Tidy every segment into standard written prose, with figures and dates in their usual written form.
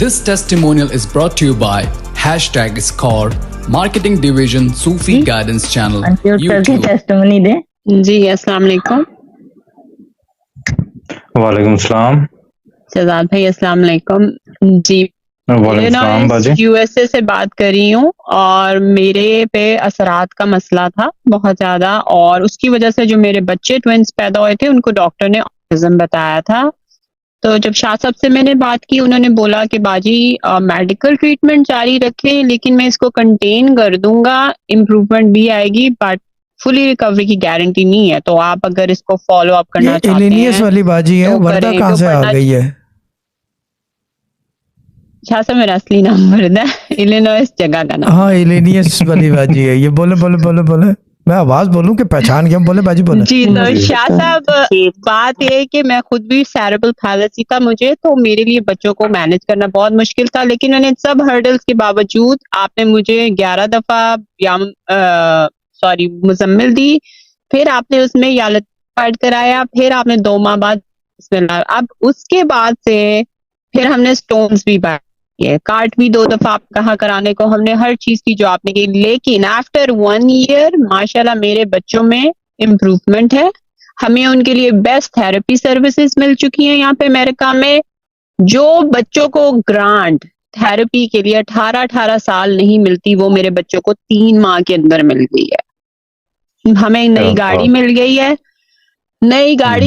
This testimonial is brought to you by #Score Marketing Division Sufi Guidance Channel YouTube. Testimony दे। जी अस्सलाम वालेकुम। वालेकुम सलाम। शहजाद भाई अस्सलाम वालेकुम। जी वालेकुम सलाम बाजी। यूएसए से बात कर रही हूँ और मेरे पे असरात का मसला था बहुत ज्यादा, और उसकी वजह से जो मेरे बच्चे ट्विंस पैदा हुए थे उनको डॉक्टर ने ऑटिज्म बताया था। तो जब शाह साहब से मैंने बात की, उन्होंने बोला कि बाजी मेडिकल ट्रीटमेंट जारी रखें, लेकिन मैं इसको कंटेन कर दूंगा, इम्प्रूवमेंट भी आएगी, बट फुली रिकवरी की गारंटी नहीं है। तो आप अगर इसको फॉलो अप करना चाहते हैं वाली बाजी है, तो वर्दा कहाँ से आ गई है? शाह साहब मेरा असली नाम वर्दा है, इलिनॉइस जगह का नाम। हाँ, इलिनियस वाली बाजी है ये। बोले बोले बोले बोले, मैं आवाज बोलूं कि पहचान के बोले बाजी बोले। जी तो शाह साहब, बात ये है कि मैं खुद भी सेरेब्रल पैलिसी था मुझे, तो मेरे लिए बच्चों को मैनेज करना बहुत मुश्किल था, लेकिन मैंने सब हर्डल्स के बावजूद आपने मुझे 11 दफा मुजम्मिल दी, फिर आपने उसमें यालत पार्ट कराया, फिर आपने 2 माह बाद अब उसके बाद से फिर हमने स्टोन्स भी बांट किए, कार्ड भी 2 दफा आप कहा कराने को, हमने हर चीज की जो आपने की, लेकिन आफ्टर 1 ईयर माशाल्लाह मेरे बच्चों में इम्प्रूवमेंट है। हमें उनके लिए बेस्ट थेरेपी सर्विसेज मिल चुकी हैं यहाँ पे अमेरिका में। जो बच्चों को ग्रांट थेरेपी के लिए 18 साल नहीं मिलती, वो मेरे बच्चों को 3 माह के अंदर मिल गई है। हमें नई गाड़ी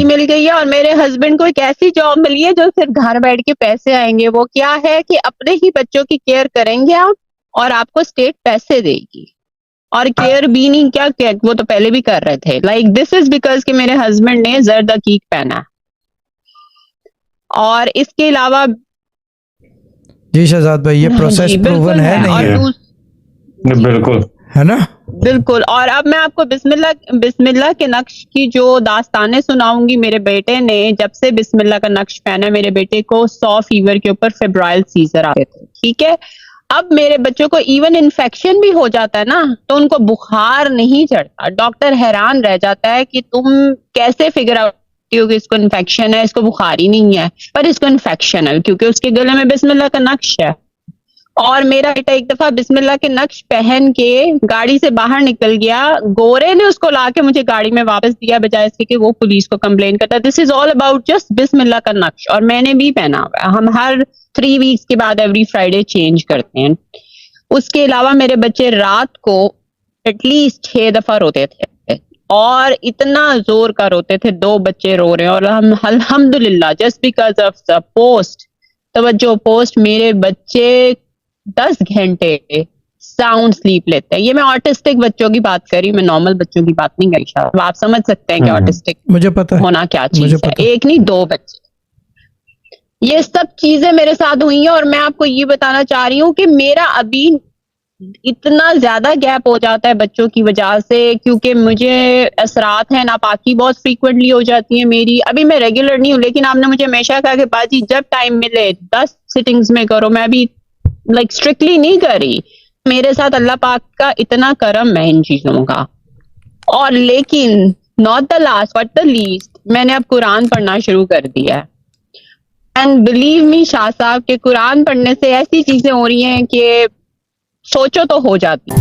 मिल गई है, और मेरे हस्बैंड को एक ऐसी जॉब मिली है जो सिर्फ घर बैठ के पैसे आएंगे। वो क्या है कि अपने ही बच्चों की केयर करेंगे आप, और आपको स्टेट पैसे देगी, और केयर भी नहीं क्या, वो तो पहले भी कर रहे थे। लाइक दिस इज बिकॉज कि मेरे हस्बैंड ने जर्द अकीक पहना। और इसके अलावा जी शहजाद भाई, ये प्रोसेस प्रूवन है नहीं है? बिल्कुल है ना, बिल्कुल। और अब मैं आपको बिस्मिल्लाह के नक्श की जो दास्तानें सुनाऊंगी। मेरे बेटे ने जब से बिस्मिल्लाह का नक्श पहना, मेरे बेटे को 100 फीवर के ऊपर फेब्राइल सीजर आते थे, ठीक है। अब मेरे बच्चों को इवन इन्फेक्शन भी हो जाता है ना, तो उनको बुखार नहीं चढ़ता। डॉक्टर हैरान रह जाता है कि तुम कैसे फिगर आउट कि इसको इन्फेक्शन है, इसको बुखार ही नहीं है, पर इसको इन्फेक्शन है क्योंकि उसके गले में बिस्मिल्लाह का नक्श है। और मेरा बेटा एक दफा बिस्मिल्लाह के नक्श पहन के गाड़ी से बाहर निकल गया, गोरे ने उसको लाके मुझे गाड़ी में वापस दिया, बजाय इसके कि वो पुलिस को कंप्लेन करता। This is all about just बिस्मिल्लाह का नक्श। और मैंने भी पहना हुआ है, हम हर 3 वीक्स के बाद एवरी फ्राइडे चेंज करते हैं। उसके अलावा मेरे बच्चे रात को एटलीस्ट 6 दफा रोते थे, और इतना जोर का रोते थे। 2 बच्चे रो रहे हैं, और हम अल्हम्दुलिल्लाह just because of the post, तवज्जो पोस्ट, मेरे बच्चे 10 घंटे साउंड स्लीप लेते हैं। ये मैं ऑटिस्टिक बच्चों की बात करी, मैं नॉर्मल बच्चों की बात नहीं करी। शायद आप समझ सकते हैं कि ऑटिस्टिक मुझे पता होना क्या चीज है। एक नहीं 2 बच्चे, ये सब चीजें मेरे साथ हुई हैं। और मैं आपको ये बताना चाह रही हूँ कि मेरा अभी इतना ज्यादा गैप हो जाता है बच्चों की वजह से, क्योंकि मुझे असरात है, नापाकी बहुत फ्रीक्वेंटली हो जाती है मेरी। अभी मैं रेगुलर नहीं हूँ, लेकिन आपने मुझे हमेशा कहा कि बाजी जब टाइम मिले 10 सिटिंग्स में करो। मैं अभी लाइक स्ट्रिक्टली नहीं करी। मेरे साथ अल्लाह पाक का इतना करम है इन चीजों का। और लेकिन not the last but the least, मैंने अब कुरान पढ़ना शुरू कर दिया है। एंड बिलीव मी शाह साहब के कुरान पढ़ने से ऐसी चीजें हो रही हैं कि सोचो तो हो जाती।